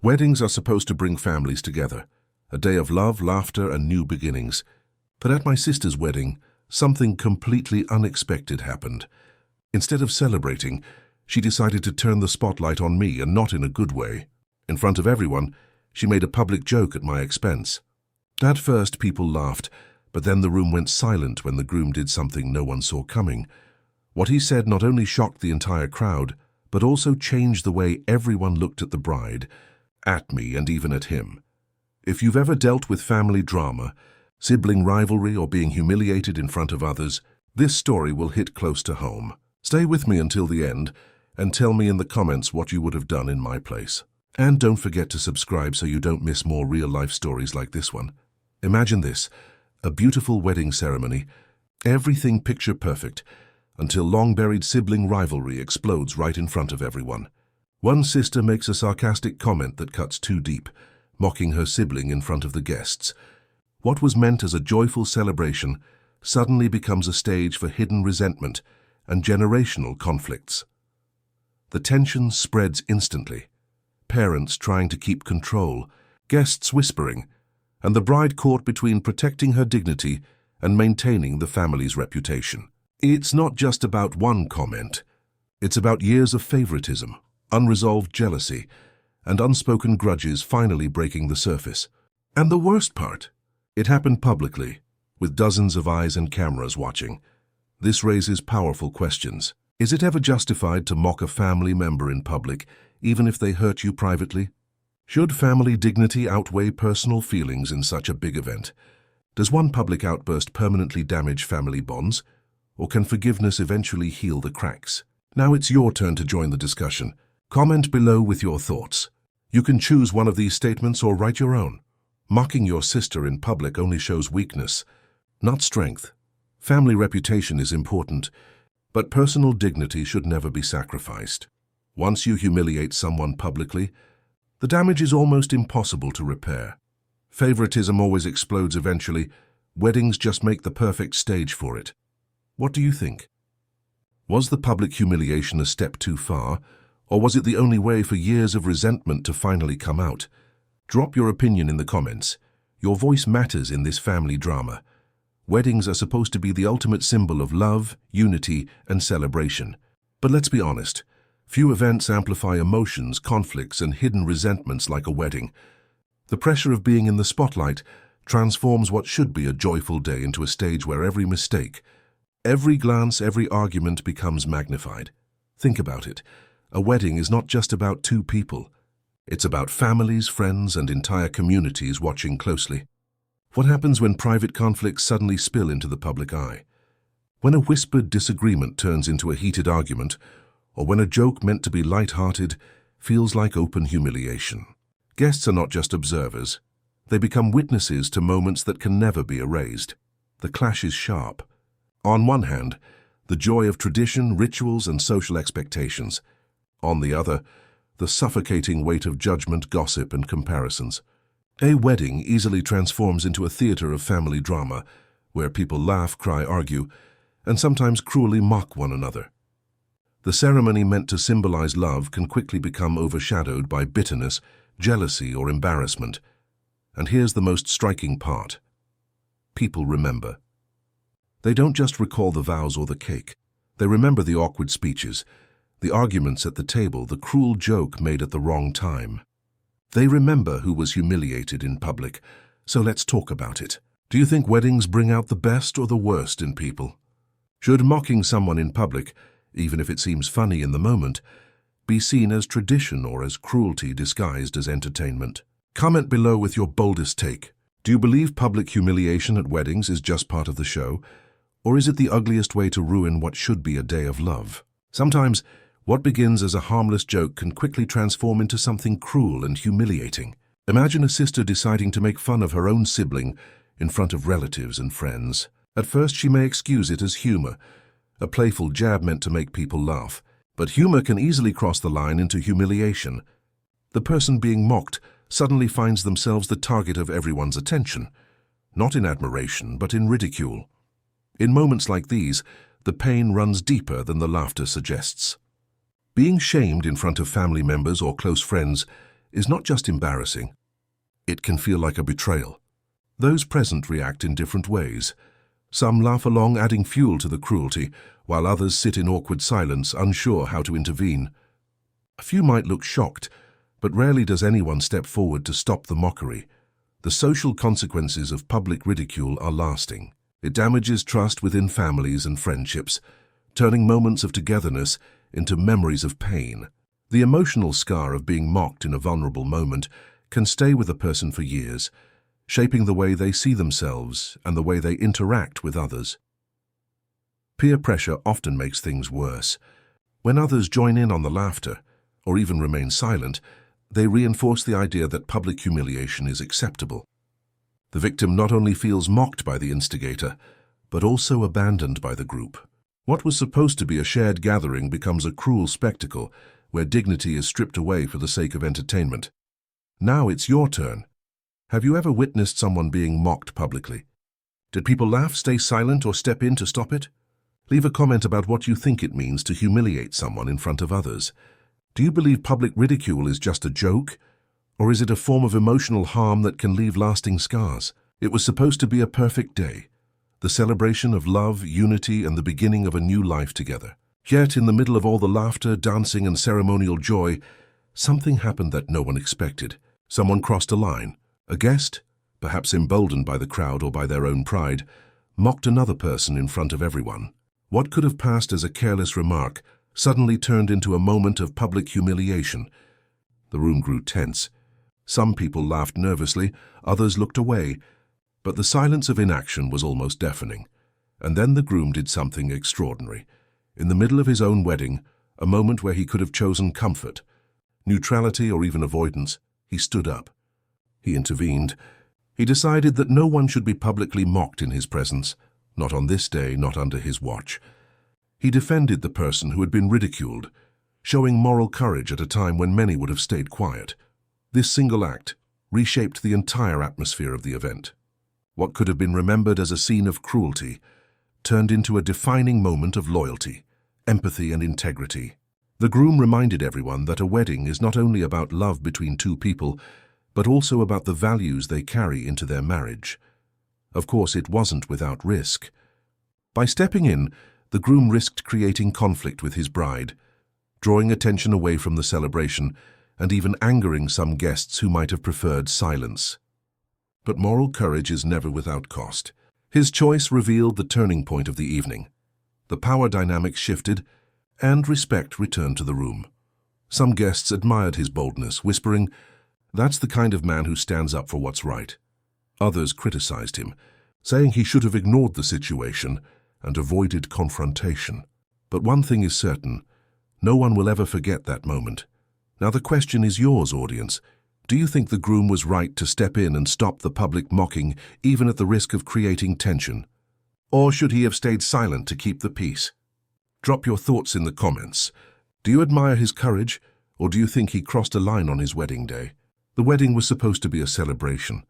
Weddings are supposed to bring families together, a day of love, laughter, and new beginnings. But at my sister's wedding, something completely unexpected happened. Instead of celebrating, she decided to turn the spotlight on me, and not in a good way. In front of everyone, she made a public joke at my expense. At first, people laughed, but then the room went silent when the groom did something no one saw coming. What he said not only shocked the entire crowd, but also changed the way everyone looked at the bride, at me, and even at him. If you've ever dealt with family drama, sibling rivalry, or being humiliated in front of others, this story will hit close to home. Stay with me until the end, and tell me in the comments what you would have done in my place. And don't forget to subscribe so you don't miss more real-life stories like this one. Imagine this, a beautiful wedding ceremony, everything picture-perfect, until long-buried sibling rivalry explodes right in front of everyone. One sister makes a sarcastic comment that cuts too deep, mocking her sibling in front of the guests. What was meant as a joyful celebration suddenly becomes a stage for hidden resentment and generational conflicts. The tension spreads instantly. Parents trying to keep control, guests whispering, and the bride caught between protecting her dignity and maintaining the family's reputation. It's not just about one comment. It's about years of favoritism, unresolved jealousy, and unspoken grudges finally breaking the surface. And the worst part, it happened publicly, with dozens of eyes and cameras watching. This raises powerful questions. Is it ever justified to mock a family member in public, even if they hurt you privately? Should family dignity outweigh personal feelings in such a big event? Does one public outburst permanently damage family bonds, or can forgiveness eventually heal the cracks? Now it's your turn to join the discussion. Comment below with your thoughts. You can choose one of these statements or write your own. Mocking your sister in public only shows weakness, not strength. Family reputation is important, but personal dignity should never be sacrificed. Once you humiliate someone publicly, the damage is almost impossible to repair. Favoritism always explodes eventually. Weddings just make the perfect stage for it. What do you think? Was the public humiliation a step too far, or was it the only way for years of resentment to finally come out? Drop your opinion in the comments. Your voice matters in this family drama. Weddings are supposed to be the ultimate symbol of love, unity, and celebration. But let's be honest, few events amplify emotions, conflicts, and hidden resentments like a wedding. The pressure of being in the spotlight transforms what should be a joyful day into a stage where every mistake, every glance, every argument becomes magnified. Think about it. A wedding is not just about two people. It's about families, friends, and entire communities watching closely. What happens when private conflicts suddenly spill into the public eye? When a whispered disagreement turns into a heated argument, or when a joke meant to be light-hearted feels like open humiliation. Guests are not just observers. They become witnesses to moments that can never be erased. The clash is sharp. On one hand, the joy of tradition, rituals, and social expectations. On the other, the suffocating weight of judgment, gossip, and comparisons. A wedding easily transforms into a theater of family drama, where people laugh, cry, argue, and sometimes cruelly mock one another. The ceremony meant to symbolize love can quickly become overshadowed by bitterness, jealousy, or embarrassment. And here's the most striking part. People remember. They don't just recall the vows or the cake. They remember the awkward speeches, the arguments at the table, the cruel joke made at the wrong time. They remember who was humiliated in public, so let's talk about it. Do you think weddings bring out the best or the worst in people? Should mocking someone in public, even if it seems funny in the moment, be seen as tradition or as cruelty disguised as entertainment? Comment below with your boldest take. Do you believe public humiliation at weddings is just part of the show, or is it the ugliest way to ruin what should be a day of love? Sometimes, what begins as a harmless joke can quickly transform into something cruel and humiliating. Imagine a sister deciding to make fun of her own sibling in front of relatives and friends. At first, she may excuse it as humor, a playful jab meant to make people laugh. But humor can easily cross the line into humiliation. The person being mocked suddenly finds themselves the target of everyone's attention, not in admiration, but in ridicule. In moments like these, the pain runs deeper than the laughter suggests. Being shamed in front of family members or close friends is not just embarrassing. It can feel like a betrayal. Those present react in different ways. Some laugh along, adding fuel to the cruelty, while others sit in awkward silence, unsure how to intervene. A few might look shocked, but rarely does anyone step forward to stop the mockery. The social consequences of public ridicule are lasting. It damages trust within families and friendships, turning moments of togetherness into memories of pain. The emotional scar of being mocked in a vulnerable moment can stay with a person for years, shaping the way they see themselves and the way they interact with others. Peer pressure often makes things worse. When others join in on the laughter, or even remain silent, they reinforce the idea that public humiliation is acceptable. The victim not only feels mocked by the instigator, but also abandoned by the group. What was supposed to be a shared gathering becomes a cruel spectacle where dignity is stripped away for the sake of entertainment. Now it's your turn. Have you ever witnessed someone being mocked publicly? Did people laugh, stay silent, or step in to stop it? Leave a comment about what you think it means to humiliate someone in front of others. Do you believe public ridicule is just a joke? Or is it a form of emotional harm that can leave lasting scars? It was supposed to be a perfect day, the celebration of love, unity, and the beginning of a new life together. Yet, in the middle of all the laughter, dancing, and ceremonial joy, something happened that no one expected. Someone crossed a line. A guest, perhaps emboldened by the crowd or by their own pride, mocked another person in front of everyone. What could have passed as a careless remark suddenly turned into a moment of public humiliation. The room grew tense. Some people laughed nervously, others looked away, but the silence of inaction was almost deafening. And then the groom did something extraordinary. In the middle of his own wedding, a moment where he could have chosen comfort, neutrality, or even avoidance, he stood up. He intervened. He decided that no one should be publicly mocked in his presence, not on this day, not under his watch. He defended the person who had been ridiculed, showing moral courage at a time when many would have stayed quiet. This single act reshaped the entire atmosphere of the event. What could have been remembered as a scene of cruelty turned into a defining moment of loyalty, empathy, and integrity. The groom reminded everyone that a wedding is not only about love between two people, but also about the values they carry into their marriage. Of course, it wasn't without risk. By stepping in, the groom risked creating conflict with his bride, drawing attention away from the celebration, and even angering some guests who might have preferred silence. But moral courage is never without cost. His choice revealed the turning point of the evening. The power dynamics shifted, and respect returned to the room. Some guests admired his boldness, whispering, "That's the kind of man who stands up for what's right." Others criticized him, saying he should have ignored the situation and avoided confrontation. But one thing is certain, no one will ever forget that moment. Now the question is yours, audience. Do you think the groom was right to step in and stop the public mocking, even at the risk of creating tension? Or should he have stayed silent to keep the peace? Drop your thoughts in the comments. Do you admire his courage, or do you think he crossed a line on his wedding day? The wedding was supposed to be a celebration,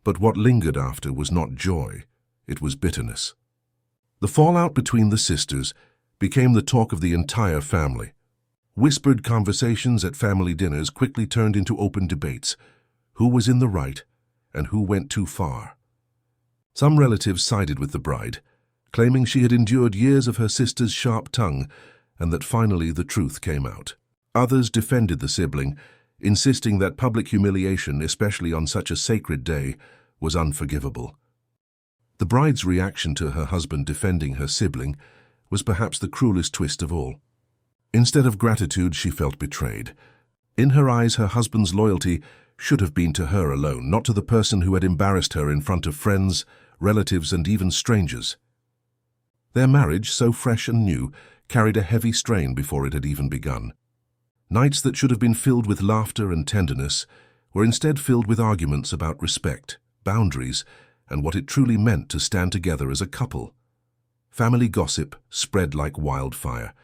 but what lingered after was not joy, it was bitterness. The fallout between the sisters became the talk of the entire family. Whispered conversations at family dinners quickly turned into open debates. Who was in the right, and who went too far? Some relatives sided with the bride, claiming she had endured years of her sister's sharp tongue, and that finally the truth came out. Others defended the sibling, insisting that public humiliation, especially on such a sacred day, was unforgivable. The bride's reaction to her husband defending her sibling was perhaps the cruelest twist of all. Instead of gratitude, she felt betrayed. In her eyes, her husband's loyalty should have been to her alone, not to the person who had embarrassed her in front of friends, relatives, and even strangers. Their marriage, so fresh and new, carried a heavy strain before it had even begun. Nights that should have been filled with laughter and tenderness were instead filled with arguments about respect, boundaries, and what it truly meant to stand together as a couple. Family gossip spread like wildfire.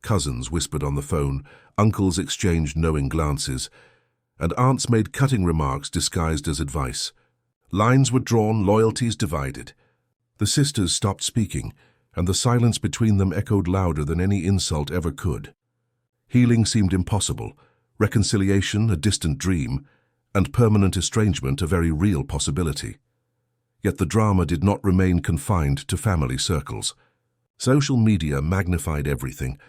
Cousins whispered on the phone, uncles exchanged knowing glances, and aunts made cutting remarks disguised as advice. Lines were drawn, loyalties divided. The sisters stopped speaking, and the silence between them echoed louder than any insult ever could. Healing seemed impossible. reconciliation a distant dream, and permanent estrangement a very real possibility. Yet the drama did not remain confined to family circles. Social media magnified everything.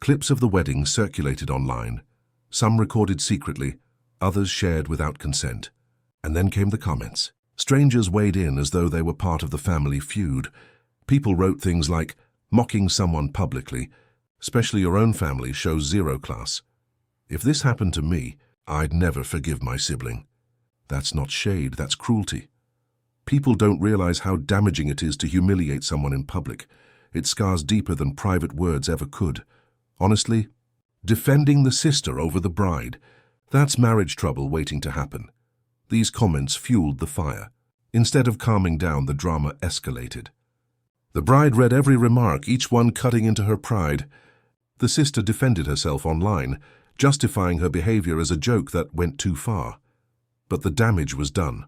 Clips of the wedding circulated online, some recorded secretly, others shared without consent. And then came the comments. Strangers weighed in as though they were part of the family feud. People wrote things like, mocking someone publicly, especially your own family, shows zero class. If this happened to me, I'd never forgive my sibling. That's not shade, that's cruelty. People don't realize how damaging it is to humiliate someone in public. It scars deeper than private words ever could. Honestly, defending the sister over the bride, that's marriage trouble waiting to happen. These comments fueled the fire. Instead of calming down, the drama escalated. The bride read every remark, each one cutting into her pride. The sister defended herself online, justifying her behavior as a joke that went too far. But the damage was done.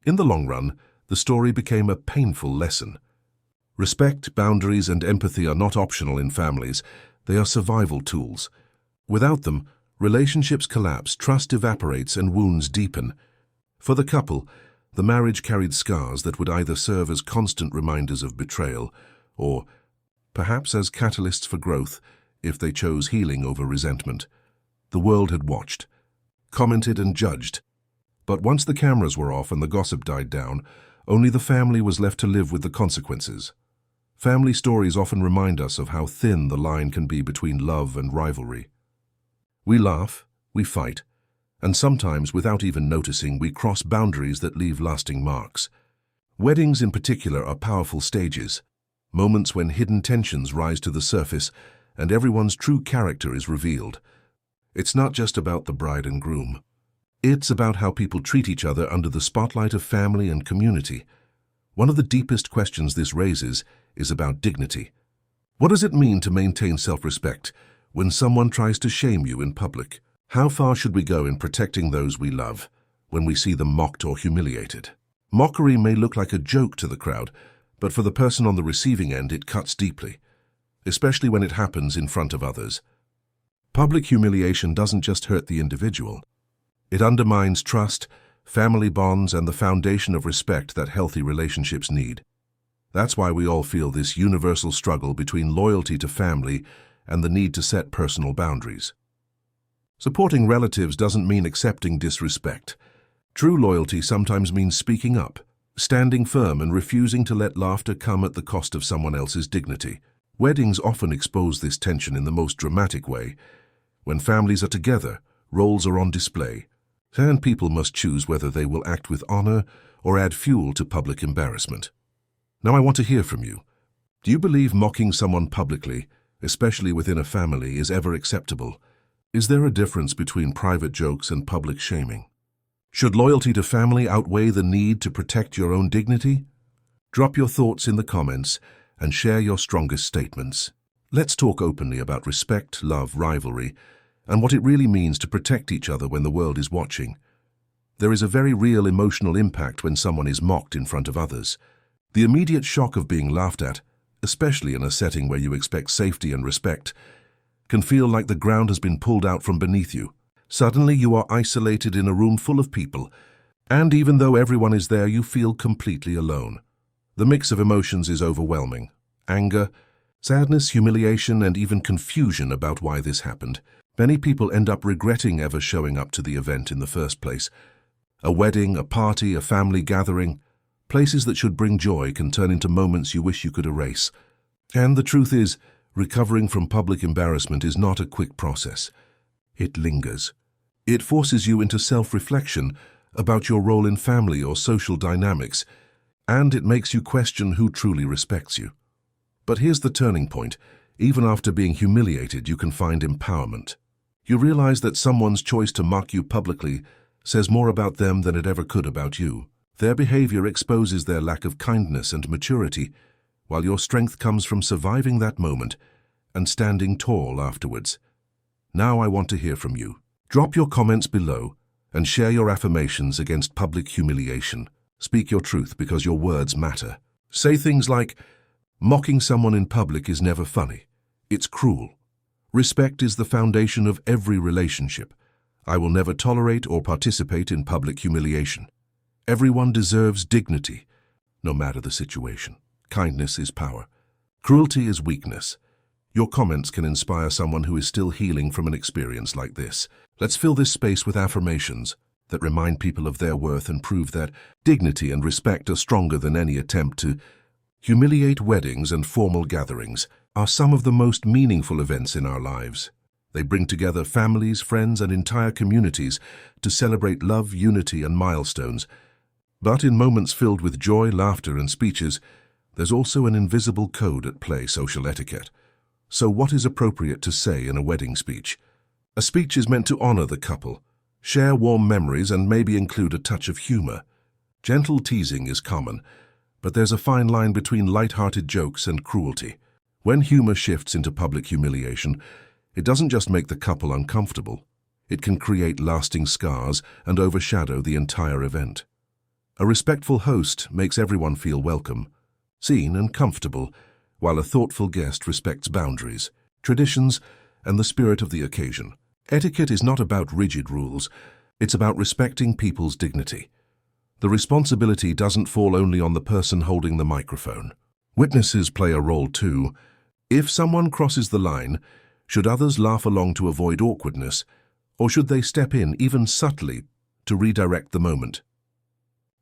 In the long run, the story became a painful lesson. Respect, boundaries, and empathy are not optional in families. They are survival tools. Without them, relationships collapse, trust evaporates, and wounds deepen. For the couple, the marriage carried scars that would either serve as constant reminders of betrayal or, perhaps, as catalysts for growth if they chose healing over resentment. The world had watched, commented, and judged. But once the cameras were off and the gossip died down, only the family was left to live with the consequences. Family stories often remind us of how thin the line can be between love and rivalry. We laugh, we fight, and sometimes, without even noticing, we cross boundaries that leave lasting marks. Weddings in particular are powerful stages, moments when hidden tensions rise to the surface and everyone's true character is revealed. It's not just about the bride and groom. It's about how people treat each other under the spotlight of family and community. One of the deepest questions this raises is about dignity. What does it mean to maintain self-respect when someone tries to shame you in public? How far should we go in protecting those we love when we see them mocked or humiliated? Mockery may look like a joke to the crowd, but for the person on the receiving end, it cuts deeply, especially when it happens in front of others. Public humiliation doesn't just hurt the individual. It undermines trust, family bonds, and the foundation of respect that healthy relationships need. That's why we all feel this universal struggle between loyalty to family and the need to set personal boundaries. Supporting relatives doesn't mean accepting disrespect. True loyalty sometimes means speaking up, standing firm, and refusing to let laughter come at the cost of someone else's dignity. Weddings often expose this tension in the most dramatic way. When families are together, roles are on display, and people must choose whether they will act with honor or add fuel to public embarrassment. Now I want to hear from you. Do you believe mocking someone publicly, especially within a family, is ever acceptable? Is there a difference between private jokes and public shaming? Should loyalty to family outweigh the need to protect your own dignity? Drop your thoughts in the comments and share your strongest statements. Let's talk openly about respect, love, rivalry, and what it really means to protect each other when the world is watching. There is a very real emotional impact when someone is mocked in front of others. The immediate shock of being laughed at, especially in a setting where you expect safety and respect, can feel like the ground has been pulled out from beneath you. Suddenly you are isolated in a room full of people, and even though everyone is there, you feel completely alone. The mix of emotions is overwhelming. Anger, sadness, humiliation, and even confusion about why this happened. Many people end up regretting ever showing up to the event in the first place. A wedding, a party, a family gathering, places that should bring joy can turn into moments you wish you could erase. And the truth is, recovering from public embarrassment is not a quick process. It lingers. It forces you into self-reflection about your role in family or social dynamics, and it makes you question who truly respects you. But here's the turning point. Even after being humiliated, you can find empowerment. You realize that someone's choice to mock you publicly says more about them than it ever could about you. Their behavior exposes their lack of kindness and maturity, while your strength comes from surviving that moment and standing tall afterwards. Now I want to hear from you. Drop your comments below and share your affirmations against public humiliation. Speak your truth because your words matter. Say things like, mocking someone in public is never funny. It's cruel. Respect is the foundation of every relationship. I will never tolerate or participate in public humiliation. Everyone deserves dignity, no matter the situation. Kindness is power. Cruelty is weakness. Your comments can inspire someone who is still healing from an experience like this. Let's fill this space with affirmations that remind people of their worth and prove that dignity and respect are stronger than any attempt to humiliate. Weddings and formal gatherings are some of the most meaningful events in our lives. They bring together families, friends, and entire communities to celebrate love, unity, and milestones. But in moments filled with joy, laughter, and speeches, there's also an invisible code at play: social etiquette. So what is appropriate to say in a wedding speech? A speech is meant to honor the couple, share warm memories, and maybe include a touch of humor. Gentle teasing is common, but there's a fine line between light-hearted jokes and cruelty. When humor shifts into public humiliation, it doesn't just make the couple uncomfortable. It can create lasting scars and overshadow the entire event. A respectful host makes everyone feel welcome, seen, and comfortable, while a thoughtful guest respects boundaries, traditions, and the spirit of the occasion. Etiquette is not about rigid rules. It's about respecting people's dignity. The responsibility doesn't fall only on the person holding the microphone. Witnesses play a role too. If someone crosses the line, should others laugh along to avoid awkwardness, or should they step in, even subtly, to redirect the moment?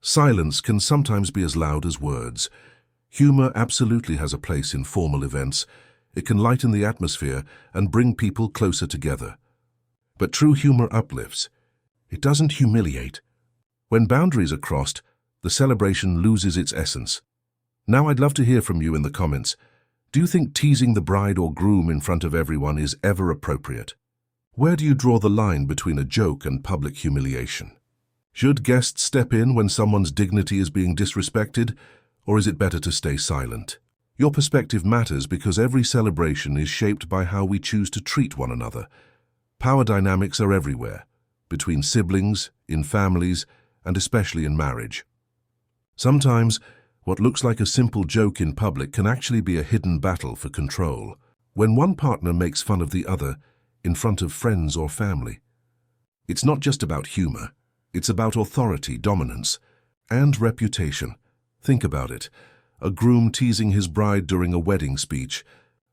Silence can sometimes be as loud as words. Humor absolutely has a place in formal events. It can lighten the atmosphere and bring people closer together. But true humor uplifts. It doesn't humiliate. When boundaries are crossed, the celebration loses its essence. Now I'd love to hear from you in the comments. Do you think teasing the bride or groom in front of everyone is ever appropriate? Where do you draw the line between a joke and public humiliation? Should guests step in when someone's dignity is being disrespected, or is it better to stay silent? Your perspective matters because every celebration is shaped by how we choose to treat one another. Power dynamics are everywhere, between siblings, in families, and especially in marriage. Sometimes, what looks like a simple joke in public can actually be a hidden battle for control. When one partner makes fun of the other in front of friends or family, it's not just about humor. It's about authority, dominance, and reputation. Think about it. A groom teasing his bride during a wedding speech,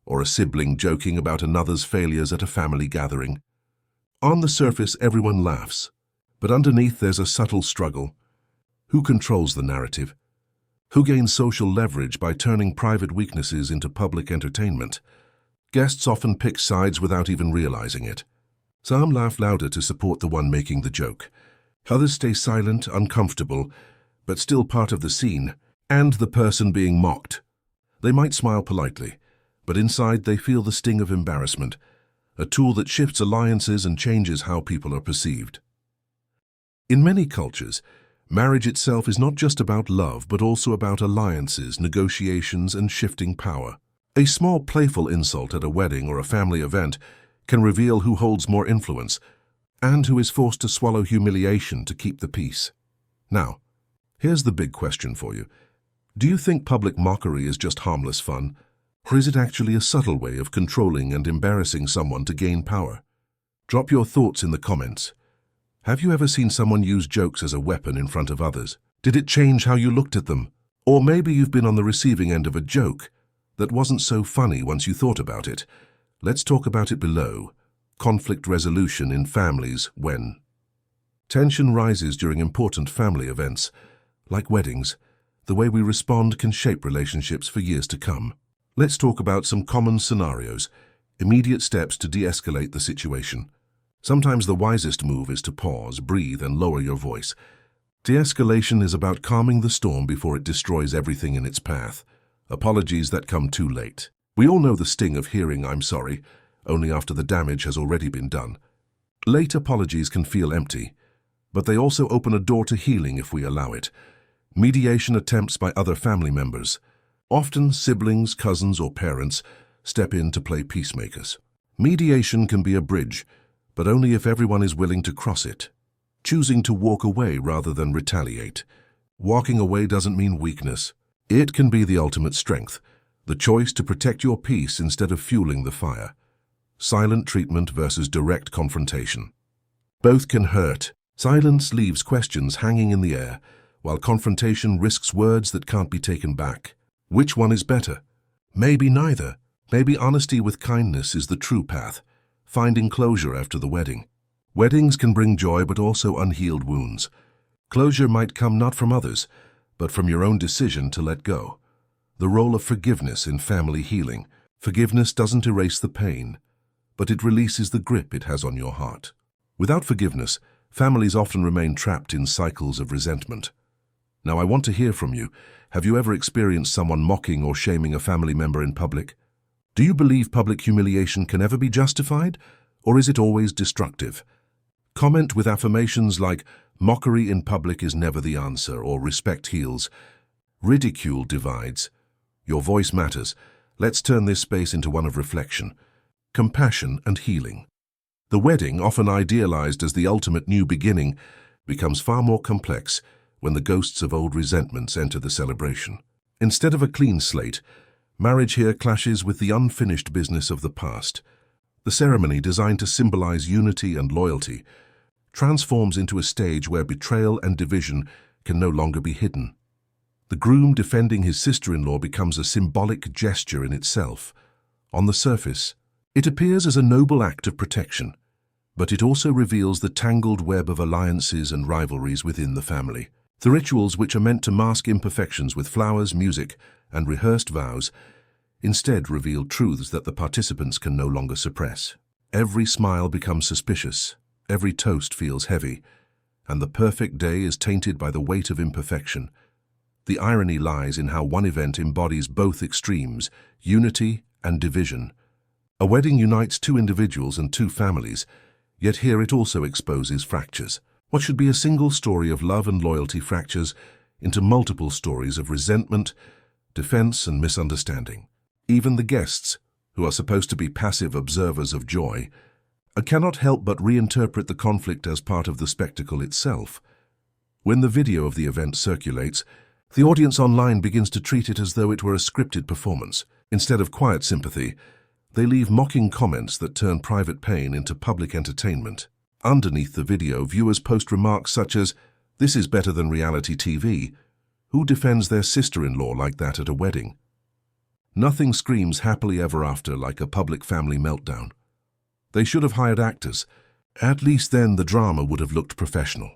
or a sibling joking about another's failures at a family gathering. On the surface, everyone laughs, but underneath there's a subtle struggle. Who controls the narrative? Who gains social leverage by turning private weaknesses into public entertainment? Guests often pick sides without even realizing it. Some laugh louder to support the one making the joke. Others stay silent, uncomfortable, but still part of the scene and the person being mocked. They might smile politely, but inside they feel the sting of embarrassment, a tool that shifts alliances and changes how people are perceived. In many cultures, marriage itself is not just about love, but also about alliances, negotiations, and shifting power. A small playful insult at a wedding or a family event can reveal who holds more influence and who is forced to swallow humiliation to keep the peace. Now, here's the big question for you. Do you think public mockery is just harmless fun, or is it actually a subtle way of controlling and embarrassing someone to gain power? Drop your thoughts in the comments. Have you ever seen someone use jokes as a weapon in front of others? Did it change how you looked at them? Or maybe you've been on the receiving end of a joke that wasn't so funny once you thought about it. Let's talk about it below. Conflict resolution in families. When tension rises during important family events, like weddings, the way we respond can shape relationships for years to come. Let's talk about some common scenarios, immediate steps to de-escalate the situation. Sometimes the wisest move is to pause, breathe, and lower your voice. De-escalation is about calming the storm before it destroys everything in its path. Apologies that come too late. We all know the sting of hearing "I'm sorry," only after the damage has already been done. Late apologies can feel empty, but they also open a door to healing if we allow it. Mediation attempts by other family members. Often siblings, cousins, or parents step in to play peacemakers. Mediation can be a bridge, but only if everyone is willing to cross it. Choosing to walk away rather than retaliate. Walking away doesn't mean weakness. It can be the ultimate strength, the choice to protect your peace instead of fueling the fire. silent treatment versus direct confrontation. Both can hurt. Silence leaves questions hanging in the air, while confrontation risks words that can't be taken back. Which one is better? Maybe neither. Maybe honesty with kindness is the true path, finding closure after the wedding. Weddings can bring joy but also unhealed wounds. Closure might come not from others, but from your own decision to let go. The role of forgiveness in family healing. Forgiveness doesn't erase the pain, but it releases the grip it has on your heart. Without forgiveness, families often remain trapped in cycles of resentment. Now, I want to hear from you. Have you ever experienced someone mocking or shaming a family member in public? Do you believe public humiliation can ever be justified, or is it always destructive? Comment with affirmations like, "Mockery in public is never the answer," or "Respect heals." Ridicule divides. Your voice matters. Let's turn this space into one of reflection, compassion, and healing. The wedding, often idealized as the ultimate new beginning, becomes far more complex when the ghosts of old resentments enter the celebration. Instead of a clean slate, marriage here clashes with the unfinished business of the past. The ceremony, designed to symbolize unity and loyalty, transforms into a stage where betrayal and division can no longer be hidden. The groom defending his sister-in-law becomes a symbolic gesture in itself. On the surface, it appears as a noble act of protection, but it also reveals the tangled web of alliances and rivalries within the family. The rituals, which are meant to mask imperfections with flowers, music, and rehearsed vows, instead reveal truths that the participants can no longer suppress. Every smile becomes suspicious, every toast feels heavy, and the perfect day is tainted by the weight of imperfection. The irony lies in how one event embodies both extremes, unity and division. A wedding unites two individuals and two families, yet here it also exposes fractures. What should be a single story of love and loyalty fractures into multiple stories of resentment, defense, and misunderstanding. Even the guests, who are supposed to be passive observers of joy, cannot help but reinterpret the conflict as part of the spectacle itself. When the video of the event circulates, the audience online begins to treat it as though it were a scripted performance. Instead of quiet sympathy, they leave mocking comments that turn private pain into public entertainment. Underneath the video, viewers post remarks such as, "This is better than reality TV. Who defends their sister-in-law like that at a wedding?" Nothing screams happily ever after like a public family meltdown. They should have hired actors. At least then the drama would have looked professional.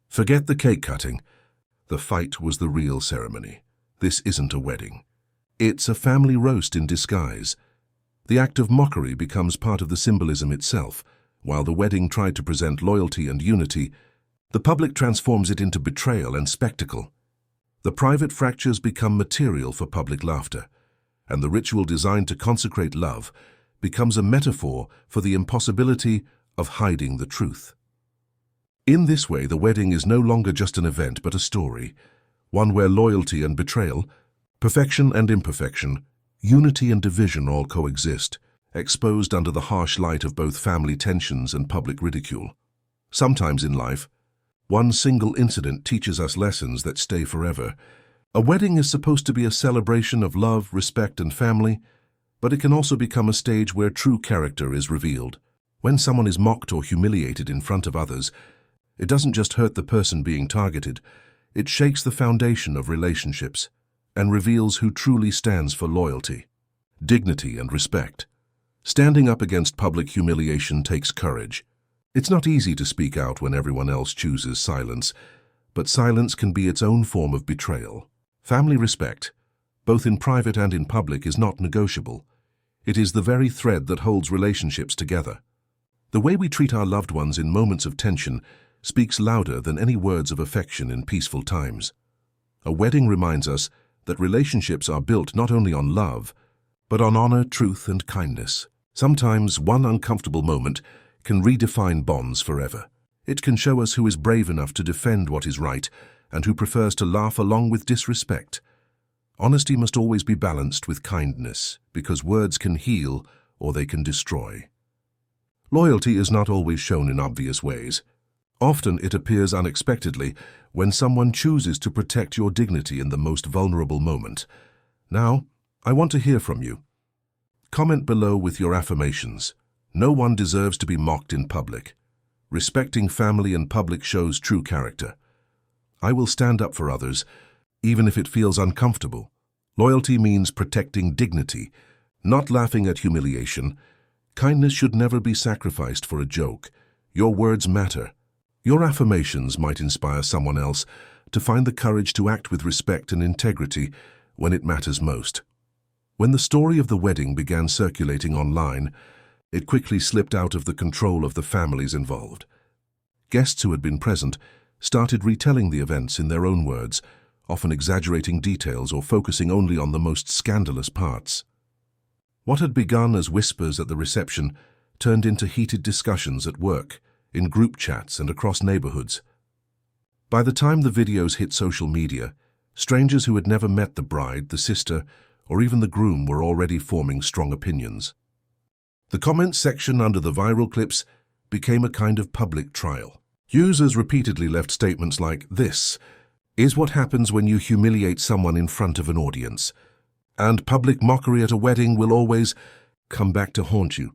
Forget the cake cutting. The fight was the real ceremony. This isn't a wedding. It's a family roast in disguise. The act of mockery becomes part of the symbolism itself. While the wedding tried to present loyalty and unity, the public transforms it into betrayal and spectacle. The private fractures become material for public laughter, and the ritual designed to consecrate love becomes a metaphor for the impossibility of hiding the truth. In this way, the wedding is no longer just an event but a story, one where loyalty and betrayal, perfection and imperfection, unity and division all coexist, exposed under the harsh light of both family tensions and public ridicule. Sometimes in life, one single incident teaches us lessons that stay forever. A wedding is supposed to be a celebration of love, respect, and family, but it can also become a stage where true character is revealed. When someone is mocked or humiliated in front of others, it doesn't just hurt the person being targeted, it shakes the foundation of relationships and reveals who truly stands for loyalty, dignity, and respect. Standing up against public humiliation takes courage. It's not easy to speak out when everyone else chooses silence, but silence can be its own form of betrayal. Family respect, both in private and in public, is not negotiable. It is the very thread that holds relationships together. The way we treat our loved ones in moments of tension speaks louder than any words of affection in peaceful times. A wedding reminds us that relationships are built not only on love, but on honor, truth, and kindness. Sometimes one uncomfortable moment can redefine bonds forever. It can show us who is brave enough to defend what is right and who prefers to laugh along with disrespect. Honesty must always be balanced with kindness, because words can heal or they can destroy. Loyalty is not always shown in obvious ways. Often it appears unexpectedly when someone chooses to protect your dignity in the most vulnerable moment. Now, I want to hear from you. Comment below with your affirmations. No one deserves to be mocked in public. Respecting family and public shows true character. I will stand up for others, even if it feels uncomfortable. Loyalty means protecting dignity, not laughing at humiliation. Kindness should never be sacrificed for a joke. Your words matter. Your affirmations might inspire someone else to find the courage to act with respect and integrity when it matters most. When the story of the wedding began circulating online, it quickly slipped out of the control of the families involved. Guests who had been present started retelling the events in their own words, often exaggerating details or focusing only on the most scandalous parts. What had begun as whispers at the reception turned into heated discussions at work, in group chats and across neighborhoods. By the time the videos hit social media, strangers who had never met the bride, the sister, or even the groom were already forming strong opinions. The comments section under the viral clips became a kind of public trial. Users repeatedly left statements like, "This is what happens when you humiliate someone in front of an audience," and "Public mockery at a wedding will always come back to haunt you."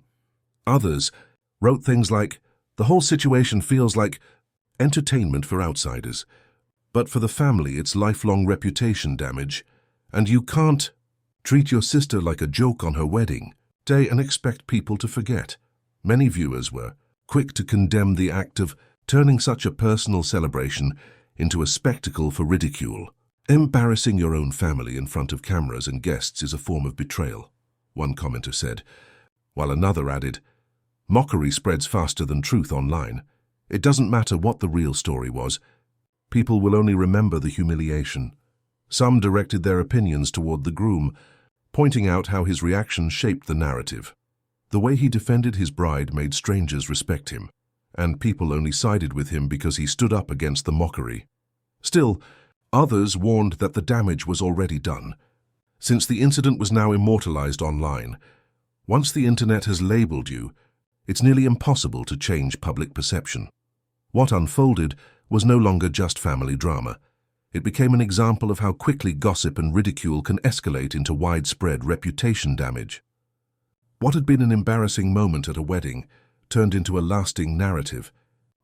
Others wrote things like, "The whole situation feels like entertainment for outsiders, but for the family it's lifelong reputation damage, and you can't treat your sister like a joke on her wedding day and expect people to forget." Many viewers were quick to condemn the act of turning such a personal celebration into a spectacle for ridicule. "Embarrassing your own family in front of cameras and guests is a form of betrayal," one commenter said, while another added, "Mockery spreads faster than truth online. It doesn't matter what the real story was. People will only remember the humiliation." Some directed their opinions toward the groom, pointing out how his reaction shaped the narrative. The way he defended his bride made strangers respect him, and people only sided with him because he stood up against the mockery. Still, others warned that the damage was already done. Since the incident was now immortalized online, once the internet has labeled you, it's nearly impossible to change public perception. What unfolded was no longer just family drama. It became an example of how quickly gossip and ridicule can escalate into widespread reputation damage. What had been an embarrassing moment at a wedding turned into a lasting narrative,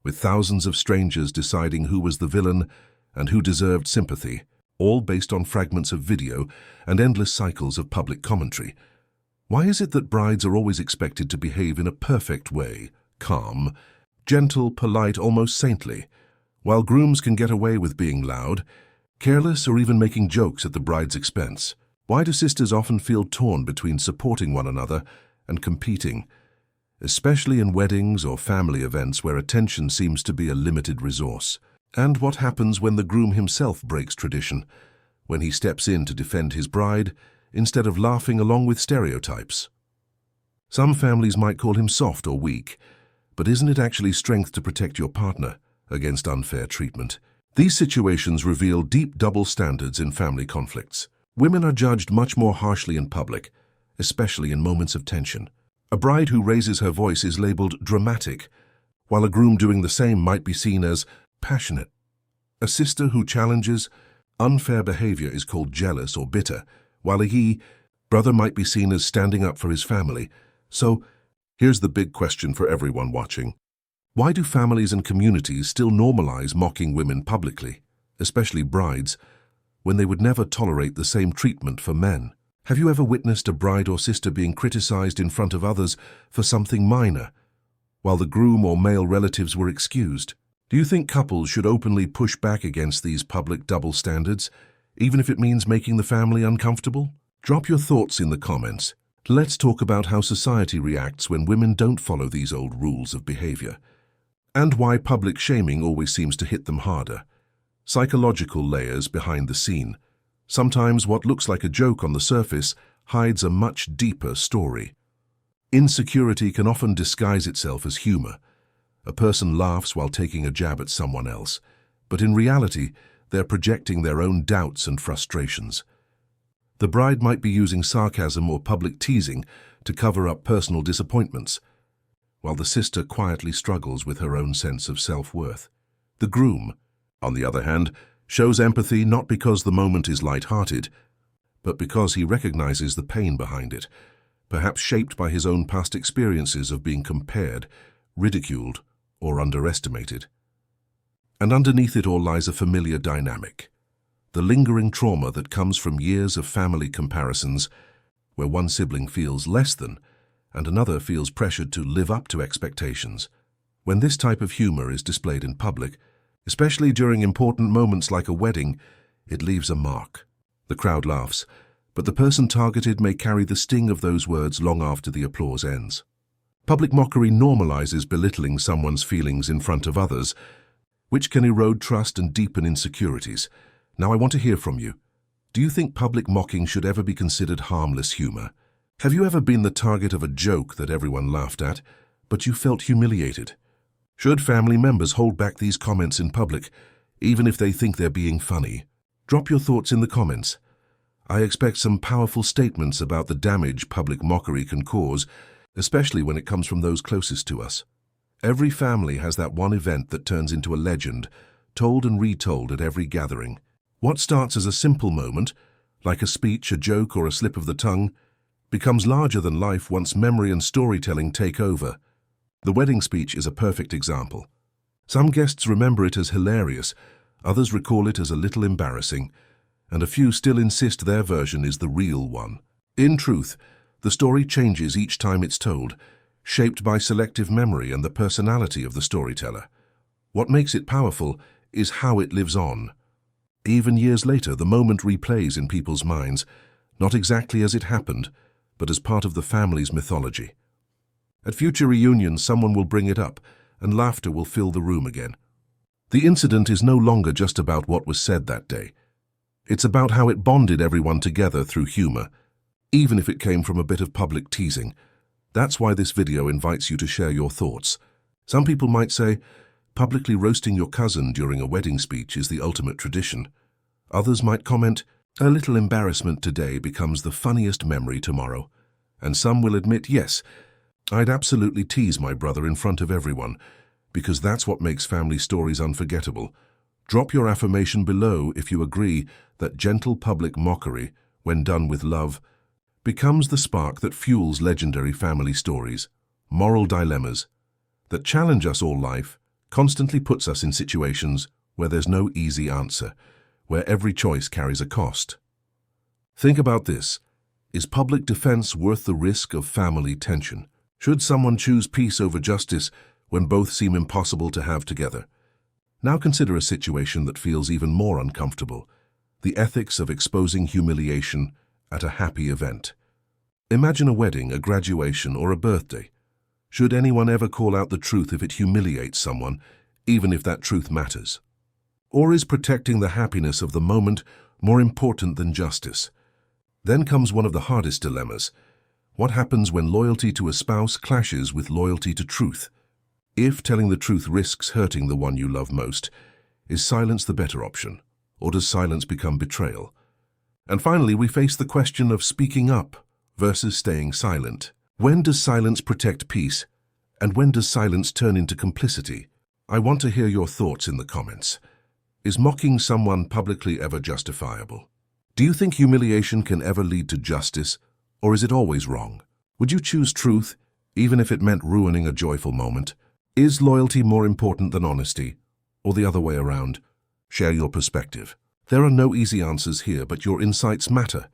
with thousands of strangers deciding who was the villain and who deserved sympathy, all based on fragments of video and endless cycles of public commentary. Why is it that brides are always expected to behave in a perfect way, calm, gentle, polite, almost saintly, while grooms can get away with being loud, careless, or even making jokes at the bride's expense? Why do sisters often feel torn between supporting one another and competing, especially in weddings or family events where attention seems to be a limited resource? And what happens when the groom himself breaks tradition, when he steps in to defend his bride instead of laughing along with stereotypes? Some families might call him soft or weak, but isn't it actually strength to protect your partner against unfair treatment? These situations reveal deep double standards in family conflicts. Women are judged much more harshly in public, especially in moments of tension. A bride who raises her voice is labeled dramatic, while a groom doing the same might be seen as passionate. A sister who challenges unfair behavior is called jealous or bitter, while a brother might be seen as standing up for his family. So, here's the big question for everyone watching. Why do families and communities still normalize mocking women publicly, especially brides, when they would never tolerate the same treatment for men? Have you ever witnessed a bride or sister being criticized in front of others for something minor, while the groom or male relatives were excused? Do you think couples should openly push back against these public double standards, even if it means making the family uncomfortable? Drop your thoughts in the comments. Let's talk about how society reacts when women don't follow these old rules of behavior, and why public shaming always seems to hit them harder. Psychological layers behind the scene. Sometimes what looks like a joke on the surface hides a much deeper story. Insecurity can often disguise itself as humor. A person laughs while taking a jab at someone else, but in reality, they're projecting their own doubts and frustrations. The bride might be using sarcasm or public teasing to cover up personal disappointments, while the sister quietly struggles with her own sense of self-worth. The groom, on the other hand, shows empathy not because the moment is light-hearted, but because he recognizes the pain behind it, perhaps shaped by his own past experiences of being compared, ridiculed, or underestimated. And underneath it all lies a familiar dynamic, the lingering trauma that comes from years of family comparisons, where one sibling feels less than, and another feels pressured to live up to expectations. When this type of humor is displayed in public, especially during important moments like a wedding, it leaves a mark. The crowd laughs, but the person targeted may carry the sting of those words long after the applause ends. Public mockery normalizes belittling someone's feelings in front of others, which can erode trust and deepen insecurities. Now I want to hear from you. Do you think public mocking should ever be considered harmless humor? Have you ever been the target of a joke that everyone laughed at, but you felt humiliated? Should family members hold back these comments in public, even if they think they're being funny? Drop your thoughts in the comments. I expect some powerful statements about the damage public mockery can cause, especially when it comes from those closest to us. Every family has that one event that turns into a legend, told and retold at every gathering. What starts as a simple moment, like a speech, a joke, or a slip of the tongue, becomes larger than life once memory and storytelling take over. The wedding speech is a perfect example. Some guests remember it as hilarious, others recall it as a little embarrassing, and a few still insist their version is the real one. In truth, the story changes each time it's told, shaped by selective memory and the personality of the storyteller. What makes it powerful is how it lives on. Even years later, the moment replays in people's minds, not exactly as it happened, but as part of the family's mythology. At future reunions, someone will bring it up, and laughter will fill the room again. The incident is no longer just about what was said that day. It's about how it bonded everyone together through humor, even if it came from a bit of public teasing. That's why this video invites you to share your thoughts. Some people might say, publicly roasting your cousin during a wedding speech is the ultimate tradition. Others might comment, a little embarrassment today becomes the funniest memory tomorrow. And some will admit, yes, I'd absolutely tease my brother in front of everyone, because that's what makes family stories unforgettable. Drop your affirmation below if you agree that gentle public mockery, when done with love, becomes the spark that fuels legendary family stories. Moral dilemmas that challenge us all life constantly puts us in situations where there's no easy answer, where every choice carries a cost. Think about this. Is public defense worth the risk of family tension? Should someone choose peace over justice when both seem impossible to have together? Now consider a situation that feels even more uncomfortable: the ethics of exposing humiliation at a happy event. Imagine a wedding, a graduation, or a birthday. Should anyone ever call out the truth if it humiliates someone, even if that truth matters? Or is protecting the happiness of the moment more important than justice? Then comes one of the hardest dilemmas. What happens when loyalty to a spouse clashes with loyalty to truth? If telling the truth risks hurting the one you love most, is silence the better option, or does silence become betrayal? And finally, we face the question of speaking up versus staying silent. When does silence protect peace, and when does silence turn into complicity? I want to hear your thoughts in the comments. Is mocking someone publicly ever justifiable? Do you think humiliation can ever lead to justice, or is it always wrong? Would you choose truth, even if it meant ruining a joyful moment? Is loyalty more important than honesty, or the other way around? Share your perspective. There are no easy answers here, but your insights matter.